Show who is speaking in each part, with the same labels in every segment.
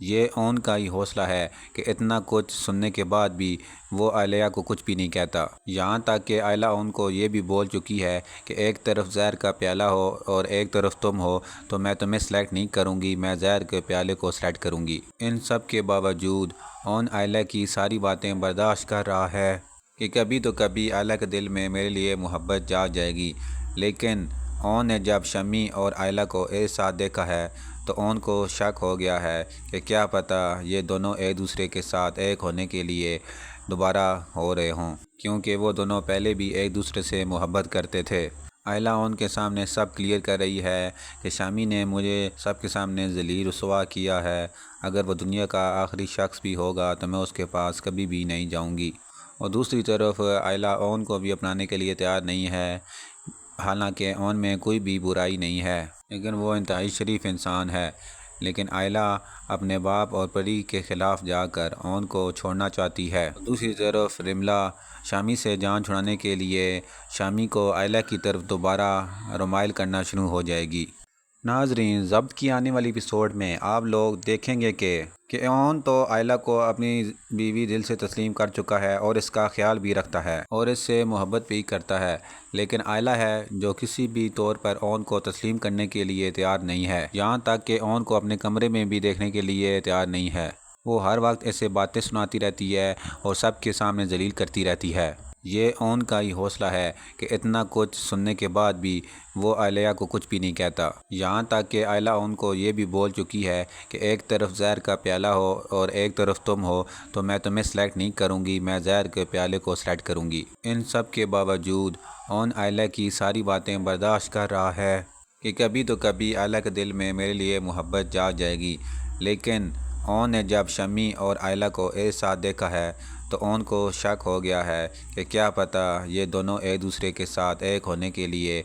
Speaker 1: یہ اون کا ہی حوصلہ ہے کہ اتنا کچھ سننے کے بعد بھی وہ عالیہ کو کچھ بھی نہیں کہتا، یہاں تک کہ عائلہ اون کو یہ بھی بول چکی ہے کہ ایک طرف زہر کا پیالہ ہو اور ایک طرف تم ہو تو میں تمہیں سلیکٹ نہیں کروں گی، میں زہر کے پیالے کو سلیکٹ کروں گی۔ ان سب کے باوجود اون عائلہ کی ساری باتیں برداشت کر رہا ہے کہ کبھی تو کبھی عائلہ کے دل میں میرے لیے محبت جاگ جائے گی، لیکن اون نے جب شمی اور عائلہ کو ایک ساتھ دیکھا ہے تو اون کو شک ہو گیا ہے کہ کیا پتہ یہ دونوں ایک دوسرے کے ساتھ ایک ہونے کے لیے دوبارہ ہو رہے ہوں، کیونکہ وہ دونوں پہلے بھی ایک دوسرے سے محبت کرتے تھے۔ عائلہ اون کے سامنے سب کلیئر کر رہی ہے کہ شامی نے مجھے سب کے سامنے ذلیل رسوا کیا ہے، اگر وہ دنیا کا آخری شخص بھی ہوگا تو میں اس کے پاس کبھی بھی نہیں جاؤں گی۔ اور دوسری طرف عائلہ اون کو بھی اپنانے کے لیے تیار نہیں ہے، حالانکہ اون میں کوئی بھی برائی نہیں ہے، لیکن وہ انتہائی شریف انسان ہے، لیکن عائلہ اپنے باپ اور پری کے خلاف جا کر اون کو چھوڑنا چاہتی ہے۔ دوسری طرف رملہ شامی سے جان چھڑانے کے لیے شامی کو عائلہ کی طرف دوبارہ رمائل کرنا شروع ہو جائے گی۔ ناظرین، ضبط کی آنے والی ایپیسوڈ میں آپ لوگ دیکھیں گے کہ اون تو عائلہ کو اپنی بیوی دل سے تسلیم کر چکا ہے اور اس کا خیال بھی رکھتا ہے اور اس سے محبت بھی کرتا ہے، لیکن عائلہ ہے جو کسی بھی طور پر اون کو تسلیم کرنے کے لیے تیار نہیں ہے، یہاں تک کہ اون کو اپنے کمرے میں بھی دیکھنے کے لیے تیار نہیں ہے۔ وہ ہر وقت ایسے باتیں سناتی رہتی ہے اور سب کے سامنے ذلیل کرتی رہتی ہے۔ یہ اون کا ہی حوصلہ ہے کہ اتنا کچھ سننے کے بعد بھی وہ عالیہ کو کچھ بھی نہیں کہتا، یہاں تک کہ عائلہ اون کو یہ بھی بول چکی ہے کہ ایک طرف زہر کا پیالہ ہو اور ایک طرف تم ہو تو میں تمہیں سلیکٹ نہیں کروں گی، میں زہر کے پیالے کو سلیکٹ کروں گی۔ ان سب کے باوجود اون عائلہ کی ساری باتیں برداشت کر رہا ہے کہ کبھی تو کبھی عائلہ کے دل میں میرے لیے محبت جاگ جائے گی، لیکن اون نے جب شمی اور عائلہ کو ایک ساتھ دیکھا ہے تو اون کو شک ہو گیا ہے کہ کیا پتہ یہ دونوں ایک دوسرے کے ساتھ ایک ہونے کے لیے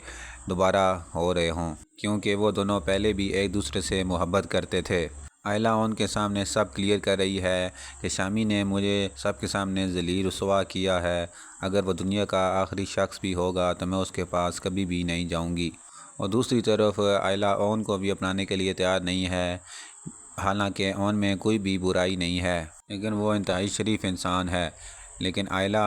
Speaker 1: دوبارہ ہو رہے ہوں، کیونکہ وہ دونوں پہلے بھی ایک دوسرے سے محبت کرتے تھے۔ عائلہ اون کے سامنے سب کلیئر کر رہی ہے کہ شامی نے مجھے سب کے سامنے ذلیل رسوا کیا ہے، اگر وہ دنیا کا آخری شخص بھی ہوگا تو میں اس کے پاس کبھی بھی نہیں جاؤں گی۔ اور دوسری طرف عائلہ اون کو بھی اپنانے کے لیے تیار نہیں ہے، حالانکہ اون میں کوئی بھی برائی نہیں ہے، لیکن وہ انتہائی شریف انسان ہے، لیکن عائلہ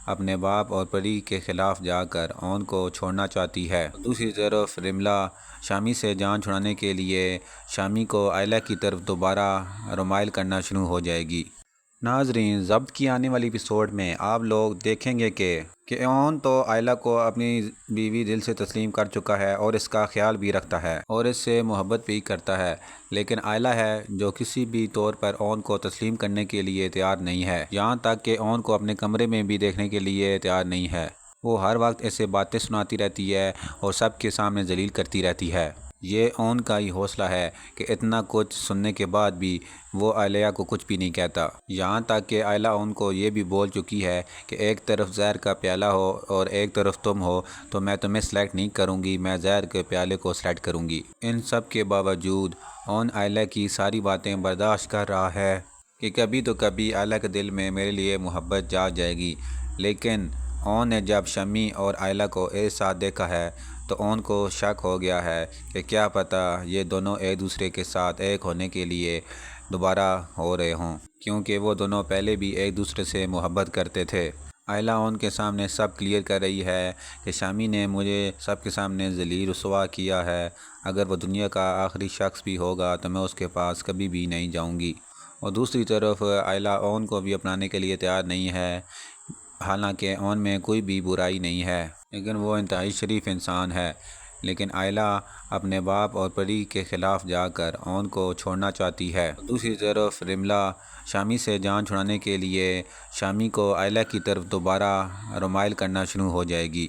Speaker 1: اپنے باپ اور پری کے خلاف جا کر اون کو چھوڑنا چاہتی ہے۔ دوسری طرف رملہ شامی سے جان چھڑانے کے لیے شامی کو عائلہ کی طرف دوبارہ رمائل کرنا شروع ہو جائے گی۔ ناظرین، ضبط کی آنے والی ایپیسوڈ میں آپ لوگ دیکھیں گے کہ اون تو عائلہ کو اپنی بیوی دل سے تسلیم کر چکا ہے اور اس کا خیال بھی رکھتا ہے اور اس سے محبت بھی کرتا ہے، لیکن عائلہ ہے جو کسی بھی طور پر اون کو تسلیم کرنے کے لیے تیار نہیں ہے، یہاں تک کہ اون کو اپنے کمرے میں بھی دیکھنے کے لیے تیار نہیں ہے۔ وہ ہر وقت ایسے باتیں سناتی رہتی ہے اور سب کے سامنے ذلیل کرتی رہتی ہے۔ یہ اون کا ہی حوصلہ ہے کہ اتنا کچھ سننے کے بعد بھی وہ عالیہ کو کچھ بھی نہیں کہتا، یہاں تک کہ عائلہ اون کو یہ بھی بول چکی ہے کہ ایک طرف زہر کا پیالہ ہو اور ایک طرف تم ہو تو میں تمہیں سلیکٹ نہیں کروں گی، میں زہر کے پیالے کو سلیکٹ کروں گی۔ ان سب کے باوجود اون عائلہ کی ساری باتیں برداشت کر رہا ہے کہ کبھی تو کبھی عائلہ کے دل میں میرے لیے محبت جاگ جائے گی، لیکن اون نے جب شمی اور عائلہ کو ایک ساتھ دیکھا ہے تو اون کو شک ہو گیا ہے کہ کیا پتہ یہ دونوں ایک دوسرے کے ساتھ ایک ہونے کے لیے دوبارہ ہو رہے ہوں، کیونکہ وہ دونوں پہلے بھی ایک دوسرے سے محبت کرتے تھے۔ عائلہ اون کے سامنے سب کلیئر کر رہی ہے کہ شامی نے مجھے سب کے سامنے ذلیل رسوا کیا ہے، اگر وہ دنیا کا آخری شخص بھی ہوگا تو میں اس کے پاس کبھی بھی نہیں جاؤں گی۔ اور دوسری طرف عائلہ اون کو بھی اپنانے کے لیے تیار نہیں ہے، حالانکہ اون میں کوئی بھی برائی نہیں ہے، لیکن وہ انتہائی شریف انسان ہے، لیکن عائلہ اپنے باپ اور پری کے خلاف جا کر اون کو چھوڑنا چاہتی ہے۔ دوسری طرف رملہ شامی سے جان چھڑانے کے لیے شامی کو عائلہ کی طرف دوبارہ رمائل کرنا شروع ہو جائے گی۔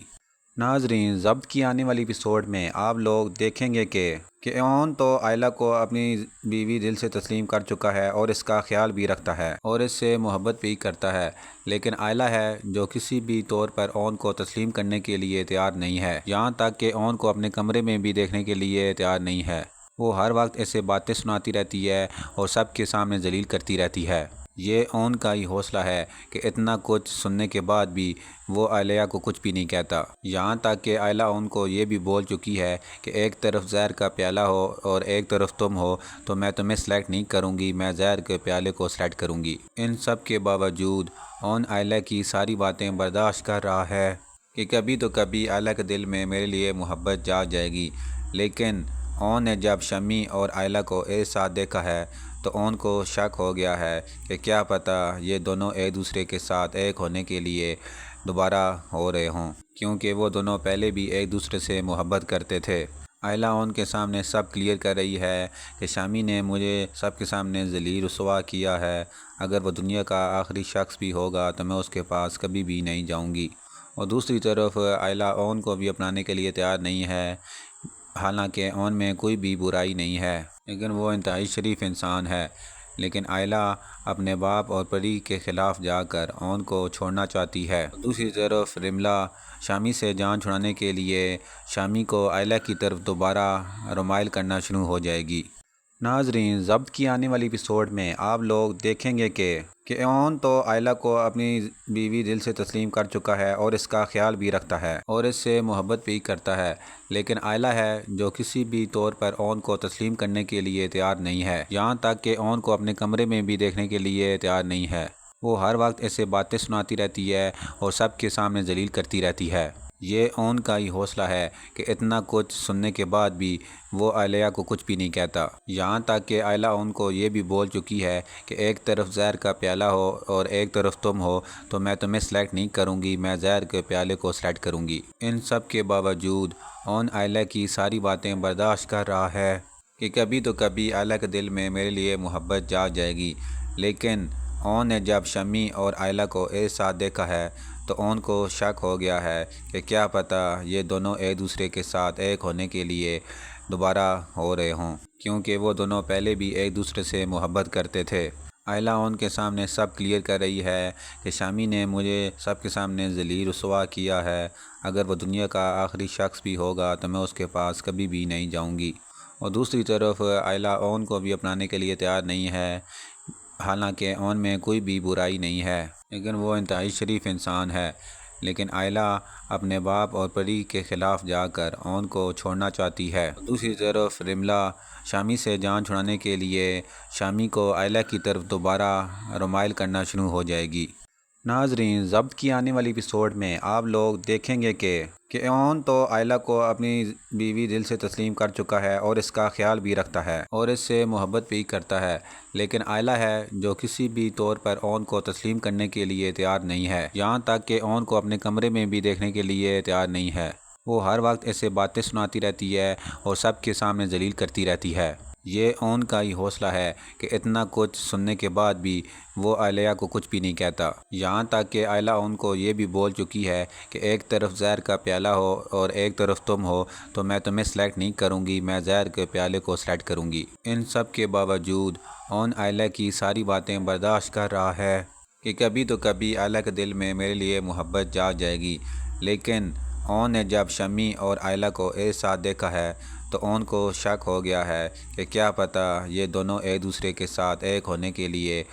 Speaker 1: ناظرین، ضبط کی آنے والی ایپیسوڈ میں آپ لوگ دیکھیں گے کہ اون تو عائلہ کو اپنی بیوی دل سے تسلیم کر چکا ہے اور اس کا خیال بھی رکھتا ہے اور اس سے محبت بھی کرتا ہے، لیکن عائلہ ہے جو کسی بھی طور پر اون کو تسلیم کرنے کے لیے تیار نہیں ہے، یہاں تک کہ اون کو اپنے کمرے میں بھی دیکھنے کے لیے تیار نہیں ہے۔ وہ ہر وقت ایسے باتیں سناتی رہتی ہے اور سب کے سامنے ذلیل کرتی رہتی ہے۔ یہ اون کا ہی حوصلہ ہے کہ اتنا کچھ سننے کے بعد بھی وہ عالیہ کو کچھ بھی نہیں کہتا، یہاں تک کہ عائلہ اون کو یہ بھی بول چکی ہے کہ ایک طرف زہر کا پیالہ ہو اور ایک طرف تم ہو تو میں تمہیں سلیکٹ نہیں کروں گی، میں زہر کے پیالے کو سلیکٹ کروں گی۔ ان سب کے باوجود اون عائلہ کی ساری باتیں برداشت کر رہا ہے کہ کبھی تو کبھی عائلہ کے دل میں میرے لیے محبت جاگ جائے گی، لیکن اون نے جب شمی اور عائلہ کو ایک ساتھ دیکھا ہے تو اون کو شک ہو گیا ہے کہ کیا پتہ یہ دونوں ایک دوسرے کے ساتھ ایک ہونے کے لیے دوبارہ ہو رہے ہوں، کیونکہ وہ دونوں پہلے بھی ایک دوسرے سے محبت کرتے تھے۔ عائلہ اون کے سامنے سب کلیئر کر رہی ہے کہ شامی نے مجھے سب کے سامنے ذلیل رسوا کیا ہے، اگر وہ دنیا کا آخری شخص بھی ہوگا تو میں اس کے پاس کبھی بھی نہیں جاؤں گی۔ اور دوسری طرف عائلہ اون کو بھی اپنانے کے لیے تیار نہیں ہے، حالانکہ اون میں کوئی بھی برائی نہیں ہے، لیکن وہ انتہائی شریف انسان ہے، لیکن عائلہ اپنے باپ اور پری کے خلاف جا کر اون کو چھوڑنا چاہتی ہے۔ دوسری طرف رملہ شامی سے جان چھڑانے کے لیے شامی کو عائلہ کی طرف دوبارہ رمائل کرنا شروع ہو جائے گی۔ ناظرین، ضبط کی آنے والی ایپیسوڈ میں آپ لوگ دیکھیں گے کہ اون تو عائلہ کو اپنی بیوی دل سے تسلیم کر چکا ہے اور اس کا خیال بھی رکھتا ہے اور اس سے محبت بھی کرتا ہے، لیکن عائلہ ہے جو کسی بھی طور پر اون کو تسلیم کرنے کے لیے تیار نہیں ہے، یہاں تک کہ اون کو اپنے کمرے میں بھی دیکھنے کے لیے تیار نہیں ہے۔ وہ ہر وقت ایسے باتیں سناتی رہتی ہے اور سب کے سامنے ذلیل کرتی رہتی ہے۔ یہ اون کا ہی حوصلہ ہے کہ اتنا کچھ سننے کے بعد بھی وہ عالیہ کو کچھ بھی نہیں کہتا، یہاں تک کہ عائلہ اون کو یہ بھی بول چکی ہے کہ ایک طرف زہر کا پیالہ ہو اور ایک طرف تم ہو تو میں تمہیں سلیکٹ نہیں کروں گی، میں زہر کے پیالے کو سلیکٹ کروں گی۔ ان سب کے باوجود اون عائلہ کی ساری باتیں برداشت کر رہا ہے کہ کبھی تو کبھی عائلہ کے دل میں میرے لیے محبت جاگ جائے گی، لیکن اون نے جب شمی اور عائلہ کو ایک ساتھ دیکھا ہے تو اون کو شک ہو گیا ہے کہ کیا پتہ یہ دونوں ایک دوسرے کے ساتھ ایک ہونے کے لیے دوبارہ ہو رہے ہوں، کیونکہ وہ دونوں پہلے بھی ایک دوسرے سے محبت کرتے تھے۔ عائلہ اون کے سامنے سب کلیئر کر رہی ہے کہ شامی نے مجھے سب کے سامنے ذلیل رسوا کیا ہے، اگر وہ دنیا کا آخری شخص بھی ہوگا تو میں اس کے پاس کبھی بھی نہیں جاؤں گی۔ اور دوسری طرف عائلہ اون کو بھی اپنانے کے لیے تیار نہیں ہے، حالانکہ اون میں کوئی بھی برائی نہیں ہے، لیکن وہ انتہائی شریف انسان ہے، لیکن عائلہ اپنے باپ اور پری کے خلاف جا کر اون کو چھوڑنا چاہتی ہے۔ دوسری طرف رملہ شامی سے جان چھڑانے کے لیے شامی کو عائلہ کی طرف دوبارہ رمائل کرنا شروع ہو جائے گی۔ ناظرین، ضبط کی آنے والی ایپیسوڈ میں آپ لوگ دیکھیں گے کہ اون تو عائلہ کو اپنی بیوی دل سے تسلیم کر چکا ہے اور اس کا خیال بھی رکھتا ہے اور اس سے محبت بھی کرتا ہے، لیکن عائلہ ہے جو کسی بھی طور پر اون کو تسلیم کرنے کے لیے تیار نہیں ہے، یہاں تک کہ اون کو اپنے کمرے میں بھی دیکھنے کے لیے تیار نہیں ہے۔ وہ ہر وقت ایسے باتیں سناتی رہتی ہے اور سب کے سامنے ذلیل کرتی رہتی ہے۔ یہ اون کا ہی حوصلہ ہے کہ اتنا کچھ سننے کے بعد بھی وہ عالیہ کو کچھ بھی نہیں کہتا، یہاں تک کہ عائلہ اون کو یہ بھی بول چکی ہے کہ ایک طرف زہر کا پیالہ ہو اور ایک طرف تم ہو تو میں تمہیں سلیکٹ نہیں کروں گی، میں زہر کے پیالے کو سلیکٹ کروں گی۔ ان سب کے باوجود اون عائلہ کی ساری باتیں برداشت کر رہا ہے کہ کبھی تو کبھی عائلہ کے دل میں میرے لیے محبت جاگ جائے گی، لیکن اون نے جب شمی اور عائلہ کو ایک ساتھ دیکھا ہے تو اون کو شک ہو گیا ہے کہ کیا پتہ یہ دونوں ایک دوسرے کے ساتھ ایک ہونے کے لیے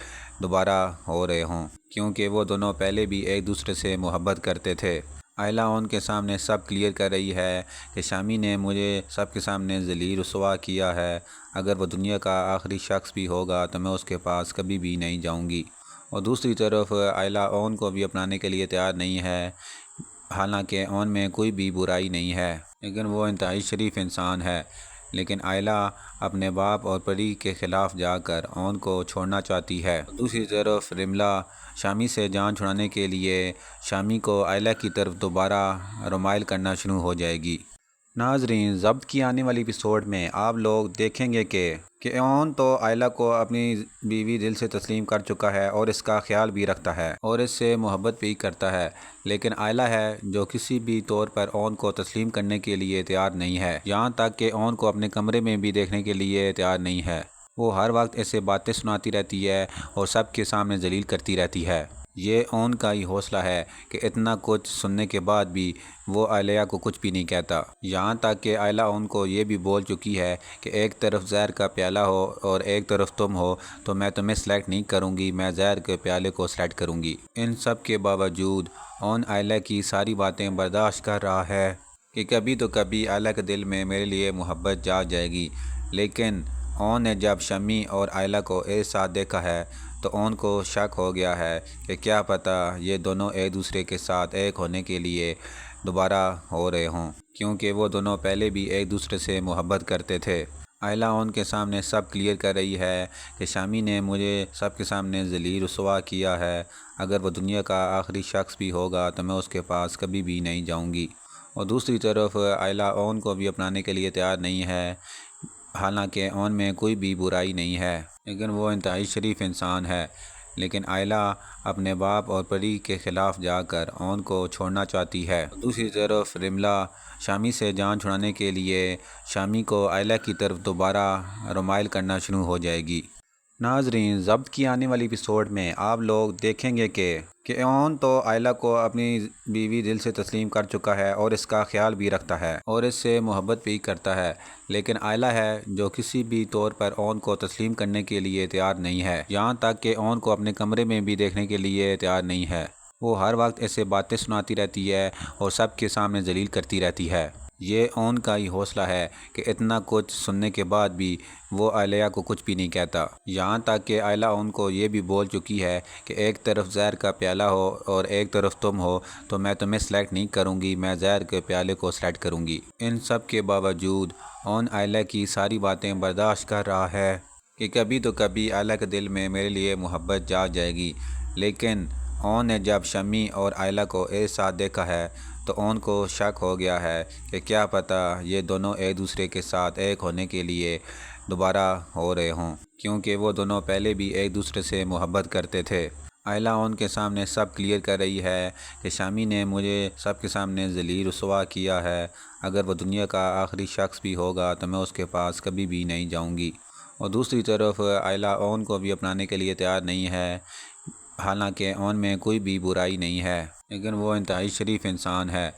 Speaker 1: دوبارہ ہو رہے ہوں، کیونکہ وہ دونوں پہلے بھی ایک دوسرے سے محبت کرتے تھے۔ عائلہ اون کے سامنے سب کلیئر کر رہی ہے کہ شامی نے مجھے سب کے سامنے ذلیل رسوا کیا ہے، اگر وہ دنیا کا آخری شخص بھی ہوگا تو میں اس کے پاس کبھی بھی نہیں جاؤں گی۔ اور دوسری طرف عائلہ اون کو بھی اپنانے کے لیے تیار نہیں ہے، حالانکہ اون میں کوئی بھی برائی نہیں ہے، لیکن وہ انتہائی شریف انسان ہے، لیکن عائلہ اپنے باپ اور پری کے خلاف جا کر اون کو چھوڑنا چاہتی ہے۔ دوسری طرف رملہ شامی سے جان چھڑانے کے لیے شامی کو عائلہ کی طرف دوبارہ رمائل کرنا شروع ہو جائے گی۔ ناظرین، ضبط کی آنے والی ایپیسوڈ میں آپ لوگ دیکھیں گے کہ اون تو عائلہ کو اپنی بیوی دل سے تسلیم کر چکا ہے اور اس کا خیال بھی رکھتا ہے اور اس سے محبت بھی کرتا ہے، لیکن عائلہ ہے جو کسی بھی طور پر اون کو تسلیم کرنے کے لیے تیار نہیں ہے، یہاں تک کہ اون کو اپنے کمرے میں بھی دیکھنے کے لیے تیار نہیں ہے۔ وہ ہر وقت ایسے باتیں سناتی رہتی ہے اور سب کے سامنے ذلیل کرتی رہتی ہے۔ یہ اون کا ہی حوصلہ ہے کہ اتنا کچھ سننے کے بعد بھی وہ عالیہ کو کچھ بھی نہیں کہتا، یہاں تک کہ عالیہ اون کو یہ بھی بول چکی ہے کہ ایک طرف زہر کا پیالہ ہو اور ایک طرف تم ہو تو میں تمہیں سلیکٹ نہیں کروں گی، میں زہر کے پیالے کو سلیکٹ کروں گی۔ ان سب کے باوجود اون عالیہ کی ساری باتیں برداشت کر رہا ہے کہ کبھی تو کبھی عالیہ کے دل میں میرے لیے محبت جاگ جائے گی، لیکن اون نے جب شمی اور عالیہ کو ایک ساتھ دیکھا ہے تو اون کو شک ہو گیا ہے کہ کیا پتہ یہ دونوں ایک دوسرے کے ساتھ ایک ہونے کے لیے دوبارہ ہو رہے ہوں، کیونکہ وہ دونوں پہلے بھی ایک دوسرے سے محبت کرتے تھے۔ عالیہ اون کے سامنے سب کلیئر کر رہی ہے کہ شامی نے مجھے سب کے سامنے ذلیل رسوا کیا ہے، اگر وہ دنیا کا آخری شخص بھی ہوگا تو میں اس کے پاس کبھی بھی نہیں جاؤں گی۔ اور دوسری طرف عالیہ اون کو بھی اپنانے کے لیے تیار نہیں ہے، حالانکہ اون میں کوئی بھی برائی نہیں ہے، لیکن وہ انتہائی شریف انسان ہے۔ لیکن عالیہ اپنے باپ اور پری کے خلاف جا کر اون کو چھوڑنا چاہتی ہے۔ دوسری طرف رملہ شامی سے جان چھڑانے کے لیے شامی کو عالیہ کی طرف دوبارہ رمائل کرنا شروع ہو جائے گی۔ ناظرین، ضبط کی آنے والی ایپیسوڈ میں آپ لوگ دیکھیں گے کہ اون تو عالیہ کو اپنی بیوی دل سے تسلیم کر چکا ہے اور اس کا خیال بھی رکھتا ہے اور اس سے محبت بھی کرتا ہے، لیکن عالیہ ہے جو کسی بھی طور پر اون کو تسلیم کرنے کے لیے تیار نہیں ہے، یہاں تک کہ اون کو اپنے کمرے میں بھی دیکھنے کے لیے تیار نہیں ہے۔ وہ ہر وقت ایسے باتیں سناتی رہتی ہے اور سب کے سامنے ذلیل کرتی رہتی ہے۔ یہ اون کا ہی حوصلہ ہے کہ اتنا کچھ سننے کے بعد بھی وہ عالیہ کو کچھ بھی نہیں کہتا، یہاں تک کہ عالیہ اون کو یہ بھی بول چکی ہے کہ ایک طرف زہر کا پیالہ ہو اور ایک طرف تم ہو تو میں تمہیں سلیکٹ نہیں کروں گی، میں زہر کے پیالے کو سلیکٹ کروں گی۔ ان سب کے باوجود اون عالیہ کی ساری باتیں برداشت کر رہا ہے کہ کبھی تو کبھی عالیہ کے دل میں میرے لیے محبت جاگ جائے گی، لیکن اون نے جب شمی اور عالیہ کو ایک ساتھ دیکھا ہے تو اون کو شک ہو گیا ہے کہ کیا پتہ یہ دونوں ایک دوسرے کے ساتھ ایک ہونے کے لیے دوبارہ ہو رہے ہوں، کیونکہ وہ دونوں پہلے بھی ایک دوسرے سے محبت کرتے تھے۔ عالیہ اون کے سامنے سب کلیئر کر رہی ہے کہ شامی نے مجھے سب کے سامنے ذلیل رسوا کیا ہے، اگر وہ دنیا کا آخری شخص بھی ہوگا تو میں اس کے پاس کبھی بھی نہیں جاؤں گی۔ اور دوسری طرف عالیہ اون کو بھی اپنانے کے لیے تیار نہیں ہے، حالانکہ اون میں کوئی بھی برائی نہیں ہے، لیکن وہ انتہائی شریف انسان ہے۔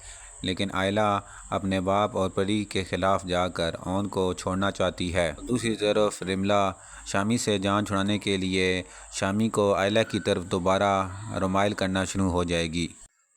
Speaker 1: لیکن عالیہ اپنے باپ اور پری کے خلاف جا کر اون کو چھوڑنا چاہتی ہے۔ دوسری طرف رملہ شامی سے جان چھڑانے کے لیے شامی کو عالیہ کی طرف دوبارہ رمائل کرنا شروع ہو جائے گی۔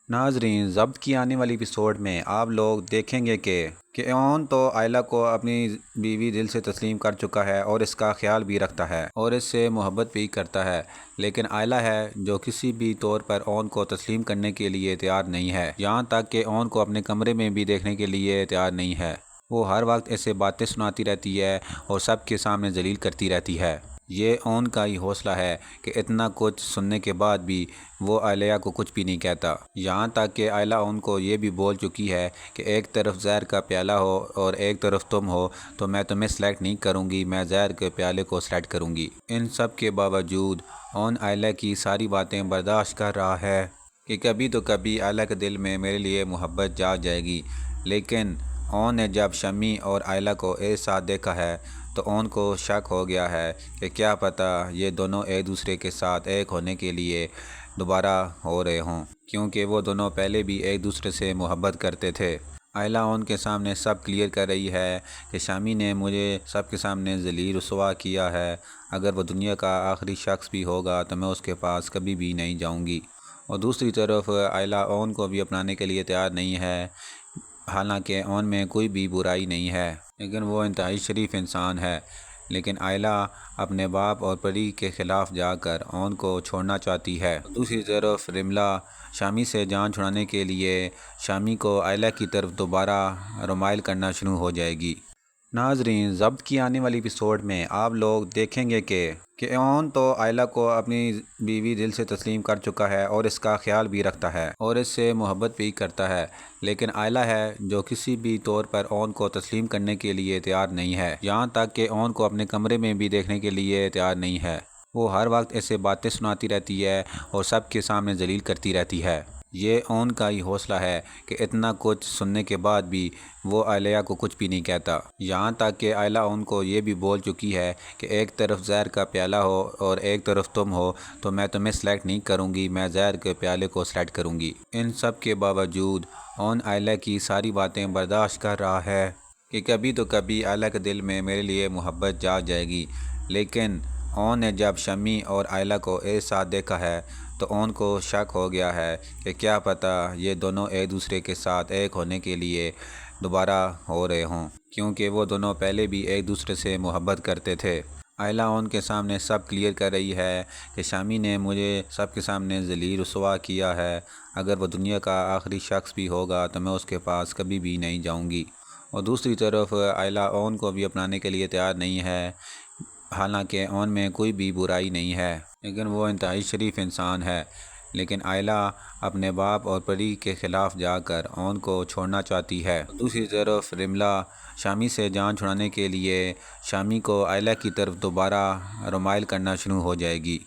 Speaker 1: ناظرین، ضبط کی آنے والی ایپیسوڈ میں آپ لوگ دیکھیں گے کہ اون تو عالیہ کو اپنی بیوی دل سے تسلیم کر چکا ہے اور اس کا خیال بھی رکھتا ہے اور اس سے محبت بھی کرتا ہے، لیکن عالیہ ہے جو کسی بھی طور پر اون کو تسلیم کرنے کے لیے تیار نہیں ہے، یہاں تک کہ اون کو اپنے کمرے میں بھی دیکھنے کے لیے تیار نہیں ہے۔ وہ ہر وقت ایسے باتیں سناتی رہتی ہے اور سب کے سامنے ذلیل کرتی رہتی ہے۔ یہ اون کا ہی حوصلہ ہے کہ اتنا کچھ سننے کے بعد بھی وہ عالیہ کو کچھ بھی نہیں کہتا، یہاں تک کہ عالیہ اون کو یہ بھی بول چکی ہے کہ ایک طرف زہر کا پیالہ ہو اور ایک طرف تم ہو تو میں تمہیں سلیکٹ نہیں کروں گی، میں زہر کے پیالے کو سلیکٹ کروں گی۔ ان سب کے باوجود اون عالیہ کی ساری باتیں برداشت کر رہا ہے کہ کبھی تو کبھی عالیہ کے دل میں میرے لیے محبت جاگ جائے گی، لیکن اون نے جب شمی اور عالیہ کو ایک ساتھ دیکھا ہے تو اون کو شک ہو گیا ہے کہ کیا پتہ یہ دونوں ایک دوسرے کے ساتھ ایک ہونے کے لیے دوبارہ ہو رہے ہوں، کیونکہ وہ دونوں پہلے بھی ایک دوسرے سے محبت کرتے تھے۔ عالیہ اون کے سامنے سب کلیئر کر رہی ہے کہ شامی نے مجھے سب کے سامنے ذلیل رسوا کیا ہے، اگر وہ دنیا کا آخری شخص بھی ہوگا تو میں اس کے پاس کبھی بھی نہیں جاؤں گی۔ اور دوسری طرف عالیہ اون کو بھی اپنانے کے لیے تیار نہیں ہے، حالانکہ اون میں کوئی بھی برائی نہیں ہے، لیکن وہ انتہائی شریف انسان ہے۔ لیکن عالیہ اپنے باپ اور پری کے خلاف جا کر اون کو چھوڑنا چاہتی ہے۔ دوسری طرف رملہ شامی سے جان چھڑانے کے لیے شامی کو عالیہ کی طرف دوبارہ رمائل کرنا شروع ہو جائے گی۔ ناظرین، ضبط کی آنے والی ایپیسوڈ میں آپ لوگ دیکھیں گے کہ اون تو عالیہ کو اپنی بیوی دل سے تسلیم کر چکا ہے اور اس کا خیال بھی رکھتا ہے اور اس سے محبت بھی کرتا ہے، لیکن عالیہ ہے جو کسی بھی طور پر اون کو تسلیم کرنے کے لیے تیار نہیں ہے، یہاں تک کہ اون کو اپنے کمرے میں بھی دیکھنے کے لیے تیار نہیں ہے۔ وہ ہر وقت ایسے باتیں سناتی رہتی ہے اور سب کے سامنے ذلیل کرتی رہتی ہے۔ یہ اون کا ہی حوصلہ ہے کہ اتنا کچھ سننے کے بعد بھی وہ عالیہ کو کچھ بھی نہیں کہتا، یہاں تک کہ عالیہ ان کو یہ بھی بول چکی ہے کہ ایک طرف زہر کا پیالہ ہو اور ایک طرف تم ہو تو میں تمہیں سلیکٹ نہیں کروں گی، میں زہر کے پیالے کو سلیکٹ کروں گی۔ ان سب کے باوجود اون عالیہ کی ساری باتیں برداشت کر رہا ہے کہ کبھی تو کبھی عالیہ کے دل میں میرے لیے محبت جاگ جائے گی، لیکن اون نے جب شمی اور عالیہ کو ایک ساتھ دیکھا ہے تو اون کو شک ہو گیا ہے کہ کیا پتہ یہ دونوں ایک دوسرے کے ساتھ ایک ہونے کے لیے دوبارہ ہو رہے ہوں، کیونکہ وہ دونوں پہلے بھی ایک دوسرے سے محبت کرتے تھے۔ عالیہ اون کے سامنے سب کلیئر کر رہی ہے کہ شامی نے مجھے سب کے سامنے ذلیل رسوا کیا ہے، اگر وہ دنیا کا آخری شخص بھی ہوگا تو میں اس کے پاس کبھی بھی نہیں جاؤں گی۔ اور دوسری طرف عالیہ اون کو بھی اپنانے کے لیے تیار نہیں ہے، حالانکہ اون میں کوئی بھی برائی نہیں ہے، لیکن وہ انتہائی شریف انسان ہے، لیکن عالیہ اپنے باپ اور پری کے خلاف جا کر اون کو چھوڑنا چاہتی ہے۔ دوسری طرف رملہ شامی سے جان چھڑانے کے لیے شامی کو عالیہ کی طرف دوبارہ رمائل کرنا شروع ہو جائے گی۔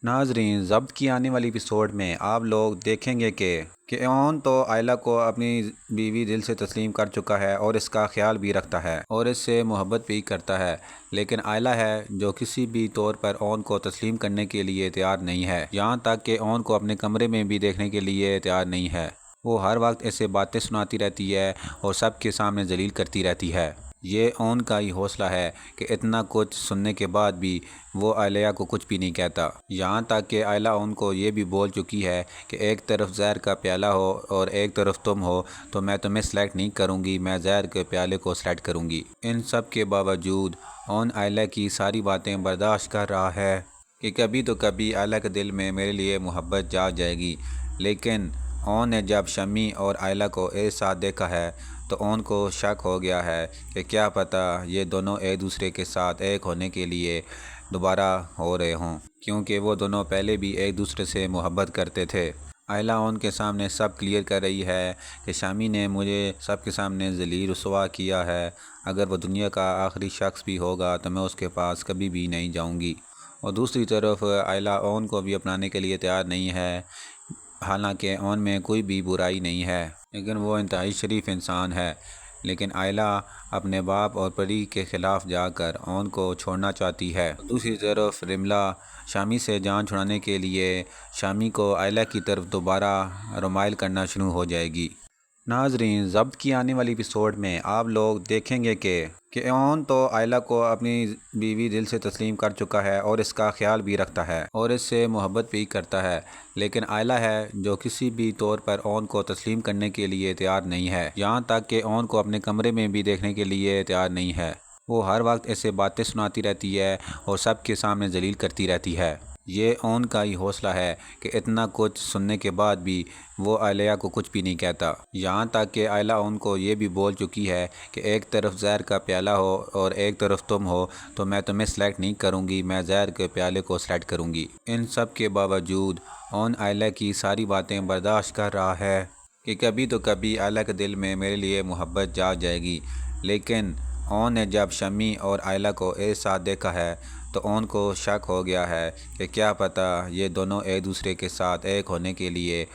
Speaker 1: ناظرین، ضبط کی آنے والی ایپیسوڈ میں آپ لوگ دیکھیں گے کہ اون تو عالیہ کو اپنی بیوی دل سے تسلیم کر چکا ہے اور اس کا خیال بھی رکھتا ہے اور اس سے محبت بھی کرتا ہے، لیکن عالیہ ہے جو کسی بھی طور پر اون کو تسلیم کرنے کے لیے تیار نہیں ہے، یہاں تک کہ اون کو اپنے کمرے میں بھی دیکھنے کے لیے تیار نہیں ہے۔ وہ ہر وقت ایسے باتیں سناتی رہتی ہے اور سب کے سامنے ذلیل کرتی رہتی ہے۔ یہ اون کا ہی حوصلہ ہے کہ اتنا کچھ سننے کے بعد بھی وہ عالیہ کو کچھ بھی نہیں کہتا، یہاں تک کہ عالیہ ان کو یہ بھی بول چکی ہے کہ ایک طرف زہر کا پیالہ ہو اور ایک طرف تم ہو تو میں تمہیں سلیکٹ نہیں کروں گی، میں زہر کے پیالے کو سلیکٹ کروں گی۔ ان سب کے باوجود اون عالیہ کی ساری باتیں برداشت کر رہا ہے کہ کبھی تو کبھی عالیہ کے دل میں میرے لیے محبت جاگ جائے گی، لیکن اون نے جب شمی اور عالیہ کو ایک ساتھ دیکھا ہے تو اون کو شک ہو گیا ہے کہ کیا پتہ یہ دونوں ایک دوسرے کے ساتھ ایک ہونے کے لیے دوبارہ ہو رہے ہوں، کیونکہ وہ دونوں پہلے بھی ایک دوسرے سے محبت کرتے تھے۔ عالیہ اون کے سامنے سب کلیئر کر رہی ہے کہ شامی نے مجھے سب کے سامنے ذلیل رسوا کیا ہے، اگر وہ دنیا کا آخری شخص بھی ہوگا تو میں اس کے پاس کبھی بھی نہیں جاؤں گی۔ اور دوسری طرف عالیہ اون کو بھی اپنانے کے لیے تیار نہیں ہے، حالانکہ اون میں کوئی بھی برائی نہیں ہے، لیکن وہ انتہائی شریف انسان ہے، لیکن عالیہ اپنے باپ اور پری کے خلاف جا کر اون کو چھوڑنا چاہتی ہے۔ دوسری طرف رملہ شامی سے جان چھڑانے کے لیے شامی کو عالیہ کی طرف دوبارہ رمائل کرنا شروع ہو جائے گی۔ ناظرین، ضبط کی آنے والی ایپیسوڈ میں آپ لوگ دیکھیں گے کہ اون تو عالیہ کو اپنی بیوی دل سے تسلیم کر چکا ہے اور اس کا خیال بھی رکھتا ہے اور اس سے محبت بھی کرتا ہے، لیکن عالیہ ہے جو کسی بھی طور پر اون کو تسلیم کرنے کے لیے تیار نہیں ہے، یہاں تک کہ اون کو اپنے کمرے میں بھی دیکھنے کے لیے تیار نہیں ہے۔ وہ ہر وقت ایسے باتیں سناتی رہتی ہے اور سب کے سامنے ذلیل کرتی رہتی ہے۔ یہ اون کا ہی حوصلہ ہے کہ اتنا کچھ سننے کے بعد بھی وہ عالیہ کو کچھ بھی نہیں کہتا، یہاں تک کہ عالیہ ان کو یہ بھی بول چکی ہے کہ ایک طرف زہر کا پیالہ ہو اور ایک طرف تم ہو تو میں تمہیں سلیکٹ نہیں کروں گی، میں زہر کے پیالے کو سلیکٹ کروں گی۔ ان سب کے باوجود اون عالیہ کی ساری باتیں برداشت کر رہا ہے کہ کبھی تو کبھی عالیہ کے دل میں میرے لیے محبت جاگ جائے گی، لیکن اون نے جب شمی اور عالیہ کو ایک ساتھ دیکھا ہے تو اون کو شک ہو گیا ہے کہ کیا پتہ یہ دونوں ایک دوسرے کے ساتھ ایک ہونے کے لیے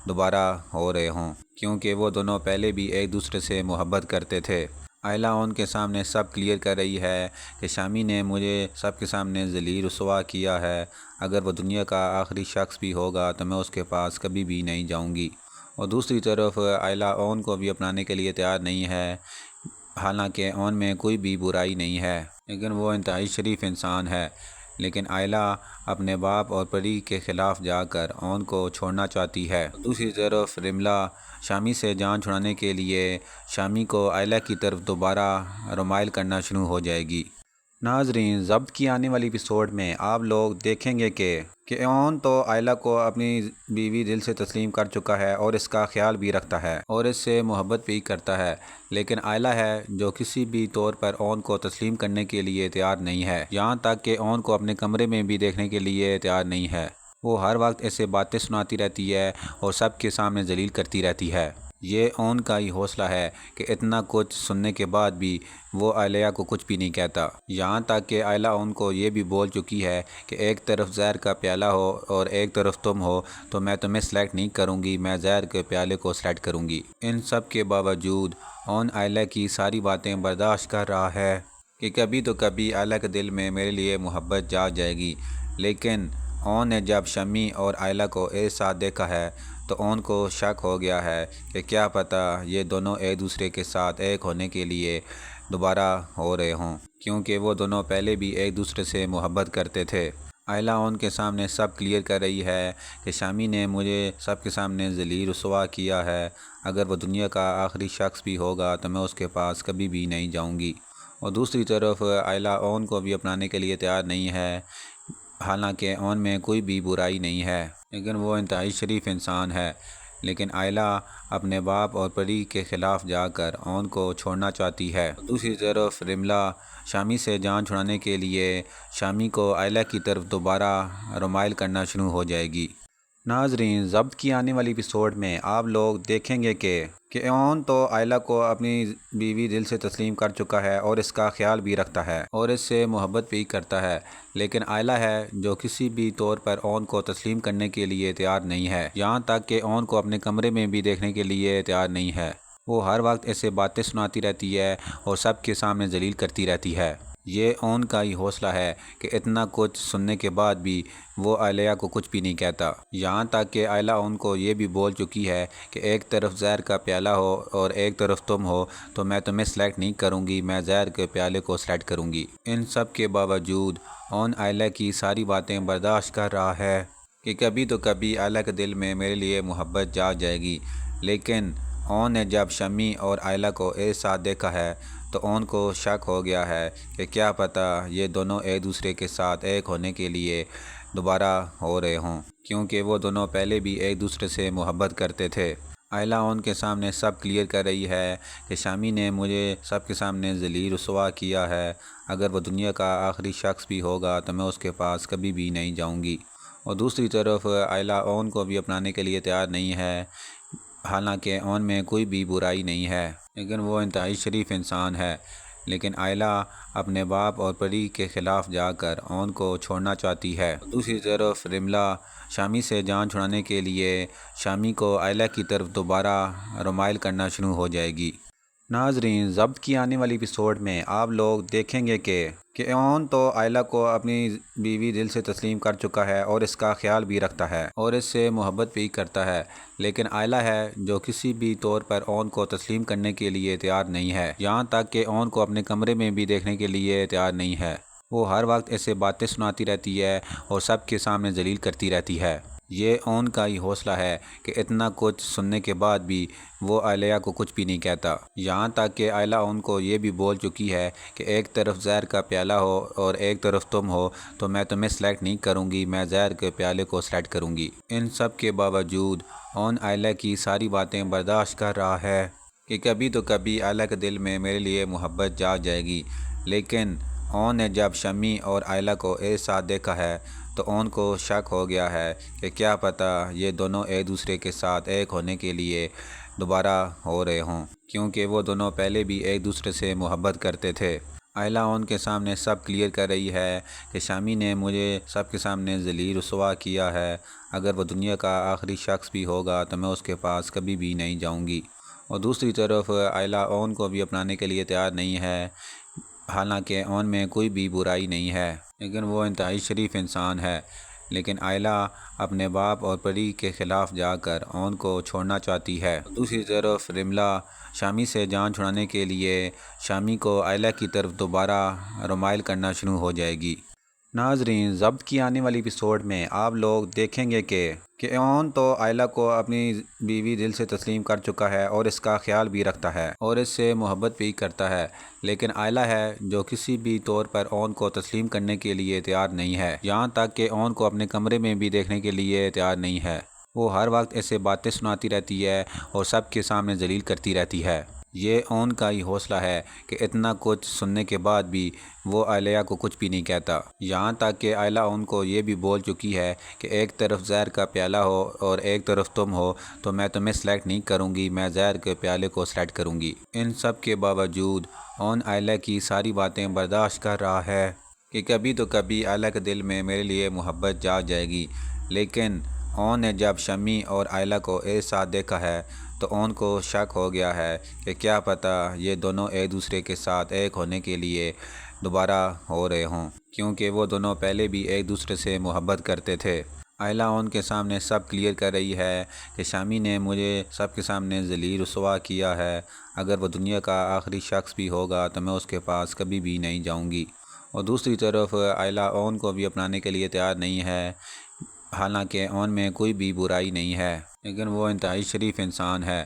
Speaker 1: دوبارہ ہو رہے ہوں، کیونکہ وہ دونوں پہلے بھی ایک دوسرے سے محبت کرتے تھے۔ عالیہ اون کے سامنے سب کلیئر کر رہی ہے کہ شامی نے مجھے سب کے سامنے ذلیل رسوا کیا ہے، اگر وہ دنیا کا آخری شخص بھی ہوگا تو میں اس کے پاس کبھی بھی نہیں جاؤں گی۔ اور دوسری طرف عالیہ اون کو بھی اپنانے کے لیے تیار نہیں ہے، حالانکہ اون میں کوئی بھی برائی نہیں ہے، لیکن وہ انتہائی شریف انسان ہے، لیکن عالیہ اپنے باپ اور پری کے خلاف جا کر اون کو چھوڑنا چاہتی ہے۔ دوسری طرف رملہ شامی سے جان چھڑانے کے لیے شامی کو عالیہ کی طرف دوبارہ رمائل کرنا شروع ہو جائے گی۔ ناظرین، ضبط کی آنے والی ایپیسوڈ میں آپ لوگ دیکھیں گے کہ اون تو عالیہ کو اپنی بیوی دل سے تسلیم کر چکا ہے اور اس کا خیال بھی رکھتا ہے اور اس سے محبت بھی کرتا ہے، لیکن عالیہ ہے جو کسی بھی طور پر اون کو تسلیم کرنے کے لیے تیار نہیں ہے، یہاں تک کہ اون کو اپنے کمرے میں بھی دیکھنے کے لیے تیار نہیں ہے۔ وہ ہر وقت ایسے باتیں سناتی رہتی ہے اور سب کے سامنے ذلیل کرتی رہتی ہے۔ یہ اون کا ہی حوصلہ ہے کہ اتنا کچھ سننے کے بعد بھی وہ عالیہ کو کچھ بھی نہیں کہتا، یہاں تک کہ عالیہ ان کو یہ بھی بول چکی ہے کہ ایک طرف زہر کا پیالہ ہو اور ایک طرف تم ہو تو میں تمہیں سلیکٹ نہیں کروں گی، میں زہر کے پیالے کو سلیکٹ کروں گی۔ ان سب کے باوجود اون عالیہ کی ساری باتیں برداشت کر رہا ہے کہ کبھی تو کبھی عالیہ کے دل میں میرے لیے محبت جاگ جائے گی، لیکن اون نے جب شمی اور عالیہ کو ایک ساتھ دیکھا ہے تو اون کو شک ہو گیا ہے کہ کیا پتہ یہ دونوں ایک دوسرے کے ساتھ ایک ہونے کے لیے دوبارہ ہو رہے ہوں، کیونکہ وہ دونوں پہلے بھی ایک دوسرے سے محبت کرتے تھے۔ عالیہ اون کے سامنے سب کلیئر کر رہی ہے کہ شامی نے مجھے سب کے سامنے ذلیل رسوا کیا ہے، اگر وہ دنیا کا آخری شخص بھی ہوگا تو میں اس کے پاس کبھی بھی نہیں جاؤں گی۔ اور دوسری طرف عالیہ اون کو بھی اپنانے کے لیے تیار نہیں ہے، حالانکہ اون میں کوئی بھی برائی نہیں ہے، لیکن وہ انتہائی شریف انسان ہے، لیکن عالیہ اپنے باپ اور پری کے خلاف جا کر اون کو چھوڑنا چاہتی ہے۔ دوسری طرف رملہ شامی سے جان چھڑانے کے لیے شامی کو عالیہ کی طرف دوبارہ رمائل کرنا شروع ہو جائے گی۔ ناظرین، ضبط کی آنے والی ایپیسوڈ میں آپ لوگ دیکھیں گے کہ اون تو عالیہ کو اپنی بیوی دل سے تسلیم کر چکا ہے اور اس کا خیال بھی رکھتا ہے اور اس سے محبت بھی کرتا ہے، لیکن عالیہ ہے جو کسی بھی طور پر اون کو تسلیم کرنے کے لیے تیار نہیں ہے، یہاں تک کہ اون کو اپنے کمرے میں بھی دیکھنے کے لیے تیار نہیں ہے۔ وہ ہر وقت ایسے باتیں سناتی رہتی ہے اور سب کے سامنے ذلیل کرتی رہتی ہے۔ یہ اون کا ہی حوصلہ ہے کہ اتنا کچھ سننے کے بعد بھی وہ عالیہ کو کچھ بھی نہیں کہتا، یہاں تک کہ عالیہ ان کو یہ بھی بول چکی ہے کہ ایک طرف زہر کا پیالہ ہو اور ایک طرف تم ہو تو میں تمہیں سلیکٹ نہیں کروں گی، میں زہر کے پیالے کو سلیکٹ کروں گی۔ ان سب کے باوجود اون عالیہ کی ساری باتیں برداشت کر رہا ہے کہ کبھی تو کبھی عالیہ کے دل میں میرے لیے محبت جاگ جائے گی، لیکن اون نے جب شمی اور عالیہ کو ایک ساتھ دیکھا ہے تو اون کو شک ہو گیا ہے کہ کیا پتہ یہ دونوں ایک دوسرے کے ساتھ ایک ہونے کے لیے دوبارہ ہو رہے ہوں، کیونکہ وہ دونوں پہلے بھی ایک دوسرے سے محبت کرتے تھے۔ عالیہ اون کے سامنے سب کلیئر کر رہی ہے کہ شامی نے مجھے سب کے سامنے ذلیل رسوا کیا ہے، اگر وہ دنیا کا آخری شخص بھی ہوگا تو میں اس کے پاس کبھی بھی نہیں جاؤں گی۔ اور دوسری طرف عالیہ اون کو بھی اپنانے کے لیے تیار نہیں ہے، حالانکہ اون میں کوئی بھی برائی نہیں ہے، لیکن وہ انتہائی شریف انسان ہے، لیکن عالیہ اپنے باپ اور پری کے خلاف جا کر اون کو چھوڑنا چاہتی ہے۔ دوسری طرف رملہ شامی سے جان چھڑانے کے لیے شامی کو عالیہ کی طرف دوبارہ رمائل کرنا شروع ہو جائے گی۔ ناظرین، ضبط کی آنے والی ایپیسوڈ میں آپ لوگ دیکھیں گے کہ اون تو عالیہ کو اپنی بیوی دل سے تسلیم کر چکا ہے اور اس کا خیال بھی رکھتا ہے اور اس سے محبت بھی کرتا ہے، لیکن عالیہ ہے جو کسی بھی طور پر اون کو تسلیم کرنے کے لیے تیار نہیں ہے، یہاں تک کہ اون کو اپنے کمرے میں بھی دیکھنے کے لیے تیار نہیں ہے۔ وہ ہر وقت ایسے باتیں سناتی رہتی ہے اور سب کے سامنے ذلیل کرتی رہتی ہے۔ یہ اون کا ہی حوصلہ ہے کہ اتنا کچھ سننے کے بعد بھی وہ عالیہ کو کچھ بھی نہیں کہتا، یہاں تک کہ عالیہ ان کو یہ بھی بول چکی ہے کہ ایک طرف زہر کا پیالہ ہو اور ایک طرف تم ہو تو میں تمہیں سلیکٹ نہیں کروں گی، میں زہر کے پیالے کو سلیکٹ کروں گی۔ ان سب کے باوجود اون عالیہ کی ساری باتیں برداشت کر رہا ہے کہ کبھی تو کبھی عالیہ کے دل میں میرے لیے محبت جاگ جائے گی، لیکن اون نے جب شمی اور عالیہ کو ایک ساتھ دیکھا ہے تو اون کو شک ہو گیا ہے کہ کیا پتہ یہ دونوں ایک دوسرے کے ساتھ ایک ہونے کے لیے دوبارہ ہو رہے ہوں، کیونکہ وہ دونوں پہلے بھی ایک دوسرے سے محبت کرتے تھے۔ عالیہ اون کے سامنے سب کلیئر کر رہی ہے کہ شامی نے مجھے سب کے سامنے ذلیل رسوا کیا ہے، اگر وہ دنیا کا آخری شخص بھی ہوگا تو میں اس کے پاس کبھی بھی نہیں جاؤں گی۔ اور دوسری طرف عالیہ اون کو بھی اپنانے کے لیے تیار نہیں ہے، حالانکہ اون میں کوئی بھی برائی نہیں ہے، لیکن وہ انتہائی شریف انسان ہے، لیکن عالیہ اپنے باپ اور پری کے خلاف جا کر اون کو چھوڑنا چاہتی ہے۔ دوسری طرف رملہ شامی سے جان چھڑانے کے لیے شامی کو عالیہ کی طرف دوبارہ رمائل کرنا شروع ہو جائے گی۔ ناظرین، ضبط کی آنے والی ایپیسوڈ میں آپ لوگ دیکھیں گے کہ اون تو عالیہ کو اپنی بیوی دل سے تسلیم کر چکا ہے اور اس کا خیال بھی رکھتا ہے اور اس سے محبت بھی کرتا ہے، لیکن عالیہ ہے جو کسی بھی طور پر اون کو تسلیم کرنے کے لیے تیار نہیں ہے، یہاں تک کہ اون کو اپنے کمرے میں بھی دیکھنے کے لیے تیار نہیں ہے۔ وہ ہر وقت ایسے باتیں سناتی رہتی ہے اور سب کے سامنے ذلیل کرتی رہتی ہے۔ یہ اون کا ہی حوصلہ ہے کہ اتنا کچھ سننے کے بعد بھی وہ عالیہ کو کچھ بھی نہیں کہتا، یہاں تک کہ عائلہ اون کو یہ بھی بول چکی ہے کہ ایک طرف زہر کا پیالہ ہو اور ایک طرف تم ہو تو میں تمہیں سلیکٹ نہیں کروں گی، میں زہر کے پیالے کو سلیکٹ کروں گی۔ ان سب کے باوجود اون عائلہ کی ساری باتیں برداشت کر رہا ہے کہ کبھی تو کبھی عائلہ کے دل میں میرے لیے محبت جاگ جائے گی، لیکن اون نے جب شمی اور عائلہ کو ایک ساتھ دیکھا ہے تو اون کو شک ہو گیا ہے کہ کیا پتہ یہ دونوں ایک دوسرے کے ساتھ ایک ہونے کے لیے دوبارہ ہو رہے ہوں، کیونکہ وہ دونوں پہلے بھی ایک دوسرے سے محبت کرتے تھے۔ عائلہ اون کے سامنے سب کلیئر کر رہی ہے کہ شامی نے مجھے سب کے سامنے ذلیل رسوا کیا ہے، اگر وہ دنیا کا آخری شخص بھی ہوگا تو میں اس کے پاس کبھی بھی نہیں جاؤں گی۔ اور دوسری طرف عائلہ اون کو بھی اپنانے کے لیے تیار نہیں ہے، حالانکہ اون میں کوئی بھی برائی نہیں ہے، لیکن وہ انتہائی شریف انسان ہے،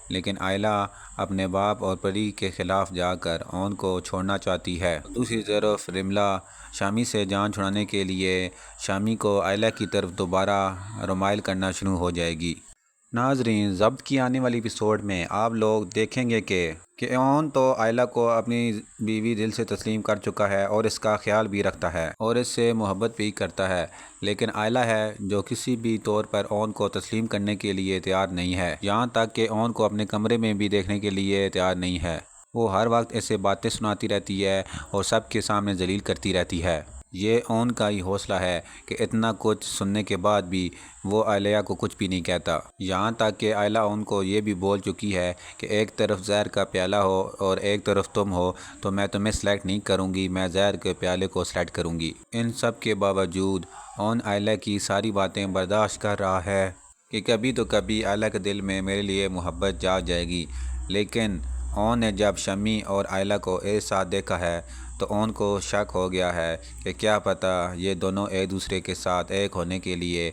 Speaker 1: لیکن عائلہ اپنے باپ اور پری کے خلاف جا کر اون کو چھوڑنا چاہتی ہے۔ دوسری طرف رملہ شامی سے جان چھڑانے کے لیے شامی کو عائلہ کی طرف دوبارہ رمائل کرنا شروع ہو جائے گی۔ ناظرین، ضبط کی آنے والی ایپیسوڈ میں آپ لوگ دیکھیں گے کہ اون تو عائلہ کو اپنی بیوی دل سے تسلیم کر چکا ہے اور اس کا خیال بھی رکھتا ہے اور اس سے محبت بھی کرتا ہے، لیکن عائلہ ہے جو کسی بھی طور پر اون کو تسلیم کرنے کے لیے تیار نہیں ہے، یہاں تک کہ اون کو اپنے کمرے میں بھی دیکھنے کے لیے تیار نہیں ہے۔ وہ ہر وقت ایسے باتیں سناتی رہتی ہے اور سب کے سامنے ذلیل کرتی رہتی ہے۔ یہ اون کا ہی حوصلہ ہے کہ اتنا کچھ سننے کے بعد بھی وہ عالیہ کو کچھ بھی نہیں کہتا، یہاں تک کہ عائلہ اون کو یہ بھی بول چکی ہے کہ ایک طرف زہر کا پیالہ ہو اور ایک طرف تم ہو تو میں تمہیں سلیکٹ نہیں کروں گی، میں زہر کے پیالے کو سلیکٹ کروں گی۔ ان سب کے باوجود اون عائلہ کی ساری باتیں برداشت کر رہا ہے کہ کبھی تو کبھی عائلہ کے دل میں میرے لیے محبت جاگ جائے گی، لیکن اون نے جب شمی اور عائلہ کو ایک ساتھ دیکھا ہے تو اون کو شک ہو گیا ہے کہ کیا پتہ یہ دونوں ایک دوسرے کے ساتھ ایک ہونے کے لیے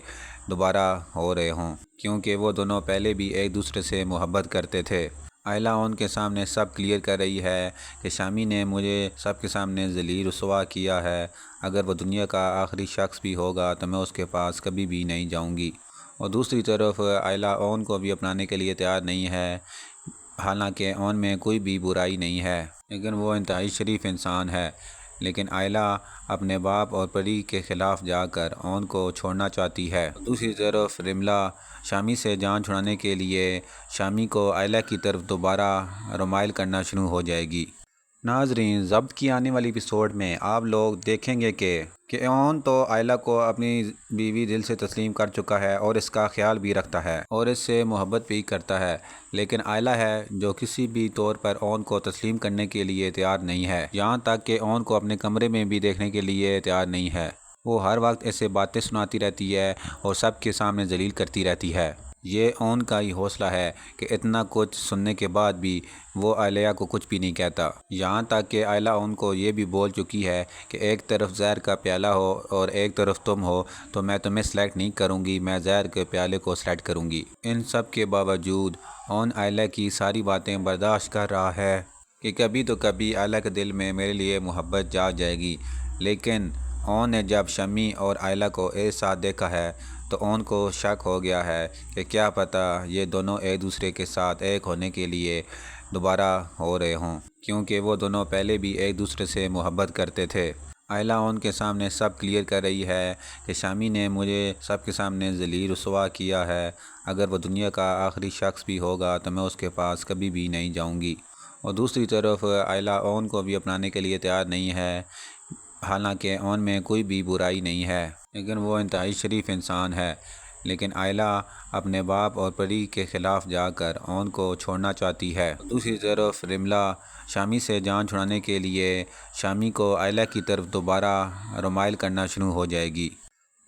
Speaker 1: دوبارہ ہو رہے ہوں، کیونکہ وہ دونوں پہلے بھی ایک دوسرے سے محبت کرتے تھے۔ عائلہ اون کے سامنے سب کلیئر کر رہی ہے کہ شامی نے مجھے سب کے سامنے ذلیل رسوا کیا ہے، اگر وہ دنیا کا آخری شخص بھی ہوگا تو میں اس کے پاس کبھی بھی نہیں جاؤں گی۔ اور دوسری طرف عائلہ اون کو بھی اپنانے کے لیے تیار نہیں ہے، حالانکہ اون میں کوئی بھی برائی نہیں ہے، لیکن وہ انتہائی شریف انسان ہے، لیکن عائلہ اپنے باپ اور پری کے خلاف جا کر اون کو چھوڑنا چاہتی ہے۔ دوسری طرف رملہ شامی سے جان چھڑانے کے لیے شامی کو عائلہ کی طرف دوبارہ رمائل کرنا شروع ہو جائے گی۔ ناظرین، ضبط کی آنے والی ایپیسوڈ میں آپ لوگ دیکھیں گے کہ اون تو عائلہ کو اپنی بیوی دل سے تسلیم کر چکا ہے اور اس کا خیال بھی رکھتا ہے اور اس سے محبت بھی کرتا ہے، لیکن عائلہ ہے جو کسی بھی طور پر اون کو تسلیم کرنے کے لیے تیار نہیں ہے، یہاں تک کہ اون کو اپنے کمرے میں بھی دیکھنے کے لیے تیار نہیں ہے۔ وہ ہر وقت ایسے باتیں سناتی رہتی ہے اور سب کے سامنے ذلیل کرتی رہتی ہے۔ یہ اون کا ہی حوصلہ ہے کہ اتنا کچھ سننے کے بعد بھی وہ عالیہ کو کچھ بھی نہیں کہتا، یہاں تک کہ عائلہ اون کو یہ بھی بول چکی ہے کہ ایک طرف زہر کا پیالہ ہو اور ایک طرف تم ہو تو میں تمہیں سلیکٹ نہیں کروں گی، میں زہر کے پیالے کو سلیکٹ کروں گی۔ ان سب کے باوجود اون عائلہ کی ساری باتیں برداشت کر رہا ہے کہ کبھی تو کبھی عائلہ کے دل میں میرے لیے محبت جاگ جائے گی، لیکن اون نے جب شمی اور عائلہ کو ایک ساتھ دیکھا ہے تو اون کو شک ہو گیا ہے کہ کیا پتہ یہ دونوں ایک دوسرے کے ساتھ ایک ہونے کے لیے دوبارہ ہو رہے ہوں، کیونکہ وہ دونوں پہلے بھی ایک دوسرے سے محبت کرتے تھے۔ عائلہ اون کے سامنے سب کلیئر کر رہی ہے کہ شامی نے مجھے سب کے سامنے ذلیل رسوا کیا ہے، اگر وہ دنیا کا آخری شخص بھی ہوگا تو میں اس کے پاس کبھی بھی نہیں جاؤں گی۔ اور دوسری طرف عائلہ اون کو بھی اپنانے کے لیے تیار نہیں ہے، حالانکہ اون میں کوئی بھی برائی نہیں ہے، لیکن وہ انتہائی شریف انسان ہے، لیکن عائلہ اپنے باپ اور پری کے خلاف جا کر اون کو چھوڑنا چاہتی ہے۔ دوسری طرف رملہ شامی سے جان چھڑانے کے لیے شامی کو عائلہ کی طرف دوبارہ رمائل کرنا شروع ہو جائے گی۔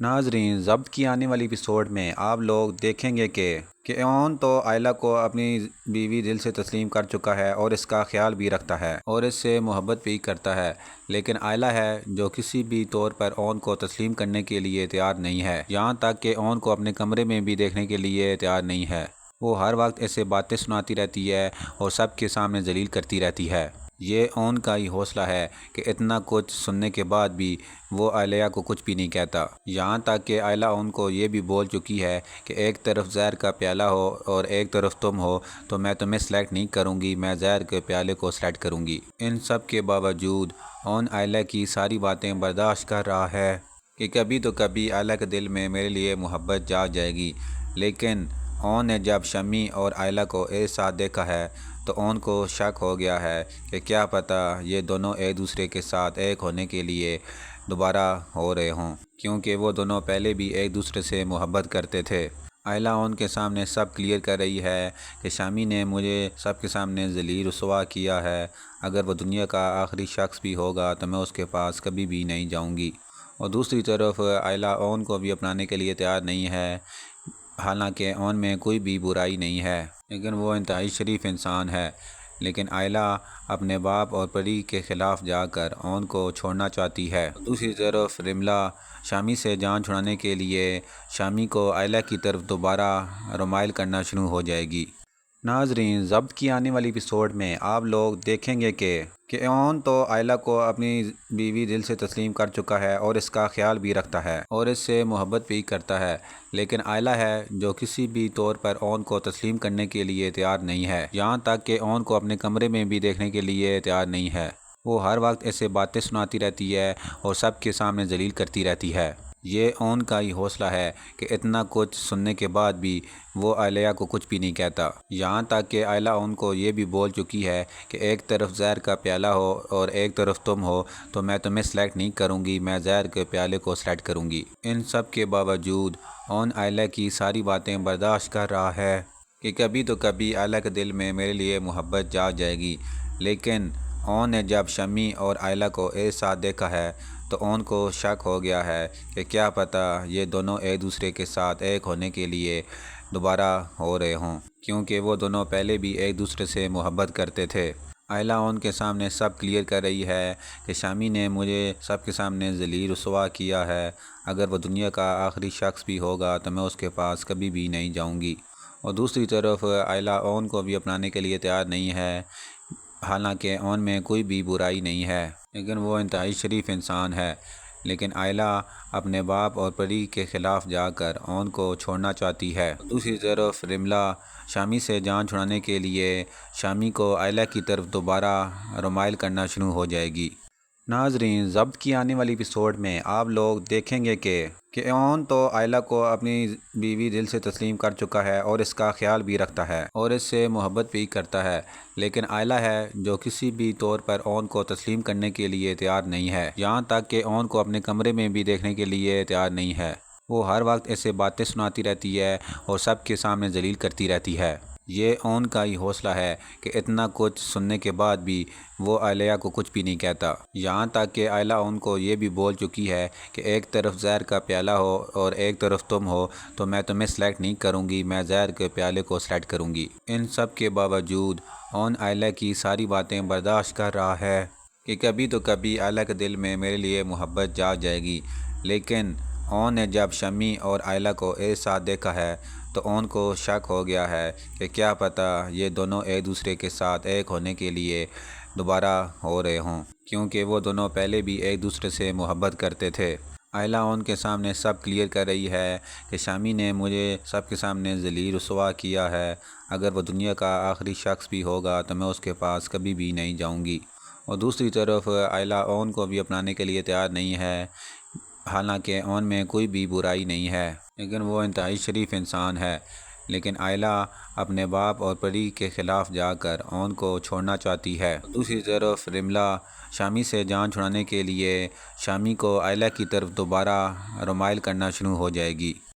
Speaker 1: ناظرین، ضبط کی آنے والی ایپیسوڈ میں آپ لوگ دیکھیں گے کہ اون تو عائلہ کو اپنی بیوی دل سے تسلیم کر چکا ہے اور اس کا خیال بھی رکھتا ہے اور اس سے محبت بھی کرتا ہے، لیکن عائلہ ہے جو کسی بھی طور پر اون کو تسلیم کرنے کے لیے تیار نہیں ہے، یہاں تک کہ اون کو اپنے کمرے میں بھی دیکھنے کے لیے تیار نہیں ہے۔ وہ ہر وقت ایسے باتیں سناتی رہتی ہے اور سب کے سامنے ذلیل کرتی رہتی ہے۔ یہ اون کا ہی حوصلہ ہے کہ اتنا کچھ سننے کے بعد بھی وہ عالیہ کو کچھ بھی نہیں کہتا، یہاں تک کہ عائلہ اون کو یہ بھی بول چکی ہے کہ ایک طرف زہر کا پیالہ ہو اور ایک طرف تم ہو تو میں تمہیں سلیکٹ نہیں کروں گی، میں زہر کے پیالے کو سلیکٹ کروں گی۔ ان سب کے باوجود اون عائلہ کی ساری باتیں برداشت کر رہا ہے کہ کبھی تو کبھی عائلہ کے دل میں میرے لیے محبت جاگ جائے گی، لیکن اون نے جب شمی اور عائلہ کو ایک ساتھ دیکھا ہے تو اون کو شک ہو گیا ہے کہ کیا پتہ یہ دونوں ایک دوسرے کے ساتھ ایک ہونے کے لیے دوبارہ ہو رہے ہوں، کیونکہ وہ دونوں پہلے بھی ایک دوسرے سے محبت کرتے تھے۔ عائلہ اون کے سامنے سب کلیئر کر رہی ہے کہ شامی نے مجھے سب کے سامنے ذلیل رسوا کیا ہے، اگر وہ دنیا کا آخری شخص بھی ہوگا تو میں اس کے پاس کبھی بھی نہیں جاؤں گی۔ اور دوسری طرف عائلہ اون کو بھی اپنانے کے لیے تیار نہیں ہے، حالانکہ اون میں کوئی بھی برائی نہیں ہے، لیکن وہ انتہائی شریف انسان ہے، لیکن عائلہ اپنے باپ اور پری کے خلاف جا کر اون کو چھوڑنا چاہتی ہے۔ دوسری طرف رملہ شامی سے جان چھڑانے کے لیے شامی کو عائلہ کی طرف دوبارہ رمائل کرنا شروع ہو جائے گی۔ ناظرین، ضبط کی آنے والی ایپیسوڈ میں آپ لوگ دیکھیں گے کہ اون تو عائلہ کو اپنی بیوی دل سے تسلیم کر چکا ہے اور اس کا خیال بھی رکھتا ہے اور اس سے محبت بھی کرتا ہے، لیکن عائلہ ہے جو کسی بھی طور پر اون کو تسلیم کرنے کے لیے تیار نہیں ہے، یہاں تک کہ اون کو اپنے کمرے میں بھی دیکھنے کے لیے تیار نہیں ہے۔ وہ ہر وقت ایسے باتیں سناتی رہتی ہے اور سب کے سامنے ذلیل کرتی رہتی ہے۔ یہ اون کا ہی حوصلہ ہے کہ اتنا کچھ سننے کے بعد بھی وہ عالیہ کو کچھ بھی نہیں کہتا، یہاں تک کہ عائلہ اون کو یہ بھی بول چکی ہے کہ ایک طرف زہر کا پیالہ ہو اور ایک طرف تم ہو تو میں تمہیں سلیکٹ نہیں کروں گی، میں زہر کے پیالے کو سلیکٹ کروں گی۔ ان سب کے باوجود اون عائلہ کی ساری باتیں برداشت کر رہا ہے کہ کبھی تو کبھی عائلہ کے دل میں میرے لیے محبت جاگ جائے گی، لیکن اون نے جب شمی اور عائلہ کو ایک ساتھ دیکھا ہے تو اون کو شک ہو گیا ہے کہ کیا پتہ یہ دونوں ایک دوسرے کے ساتھ ایک ہونے کے لیے دوبارہ ہو رہے ہوں، کیونکہ وہ دونوں پہلے بھی ایک دوسرے سے محبت کرتے تھے۔ عائلہ اون کے سامنے سب کلیئر کر رہی ہے کہ شامی نے مجھے سب کے سامنے ذلیل رسوا کیا ہے، اگر وہ دنیا کا آخری شخص بھی ہوگا تو میں اس کے پاس کبھی بھی نہیں جاؤں گی۔ اور دوسری طرف عائلہ اون کو بھی اپنانے کے لیے تیار نہیں ہے، حالانکہ اون میں کوئی بھی برائی نہیں ہے، لیکن وہ انتہائی شریف انسان ہے، لیکن عائلہ اپنے باپ اور پری کے خلاف جا کر اون کو چھوڑنا چاہتی ہے۔ دوسری طرف رملہ شامی سے جان چھڑانے کے لیے شامی کو عائلہ کی طرف دوبارہ رمائل کرنا شروع ہو جائے گی۔ ناظرین، ضبط کی آنے والی ایپیسوڈ میں آپ لوگ دیکھیں گے کہ اون تو عائلہ کو اپنی بیوی دل سے تسلیم کر چکا ہے اور اس کا خیال بھی رکھتا ہے اور اس سے محبت بھی کرتا ہے، لیکن عائلہ ہے جو کسی بھی طور پر اون کو تسلیم کرنے کے لیے تیار نہیں ہے، یہاں تک کہ اون کو اپنے کمرے میں بھی دیکھنے کے لیے تیار نہیں ہے۔ وہ ہر وقت ایسے باتیں سناتی رہتی ہے اور سب کے سامنے ذلیل کرتی رہتی ہے۔ یہ اون کا ہی حوصلہ ہے کہ اتنا کچھ سننے کے بعد بھی وہ عالیہ کو کچھ بھی نہیں کہتا، یہاں تک کہ عائلہ اون کو یہ بھی بول چکی ہے کہ ایک طرف زہر کا پیالہ ہو اور ایک طرف تم ہو تو میں تمہیں سلیکٹ نہیں کروں گی، میں زہر کے پیالے کو سلیکٹ کروں گی۔ ان سب کے باوجود اون عائلہ کی ساری باتیں برداشت کر رہا ہے کہ کبھی تو کبھی عائلہ کے دل میں میرے لیے محبت جاگ جائے گی، لیکن اون نے جب شمی اور عائلہ کو ایک ساتھ دیکھا ہے تو اون کو شک ہو گیا ہے کہ کیا پتہ یہ دونوں ایک دوسرے کے ساتھ ایک ہونے کے لیے دوبارہ ہو رہے ہوں، کیونکہ وہ دونوں پہلے بھی ایک دوسرے سے محبت کرتے تھے۔ عائلہ اون کے سامنے سب کلیئر کر رہی ہے کہ شامی نے مجھے سب کے سامنے ذلیل رسوا کیا ہے، اگر وہ دنیا کا آخری شخص بھی ہوگا تو میں اس کے پاس کبھی بھی نہیں جاؤں گی۔ اور دوسری طرف عائلہ اون کو بھی اپنانے کے لیے تیار نہیں ہے، حالانکہ اون میں کوئی بھی برائی نہیں ہے، لیکن وہ انتہائی شریف انسان ہے، لیکن عائلہ اپنے باپ اور پری کے خلاف جا کر اون کو چھوڑنا چاہتی ہے۔ دوسری طرف رملہ شامی سے جان چھڑانے کے لیے شامی کو عائلہ کی طرف دوبارہ رمائل کرنا شروع ہو جائے گی۔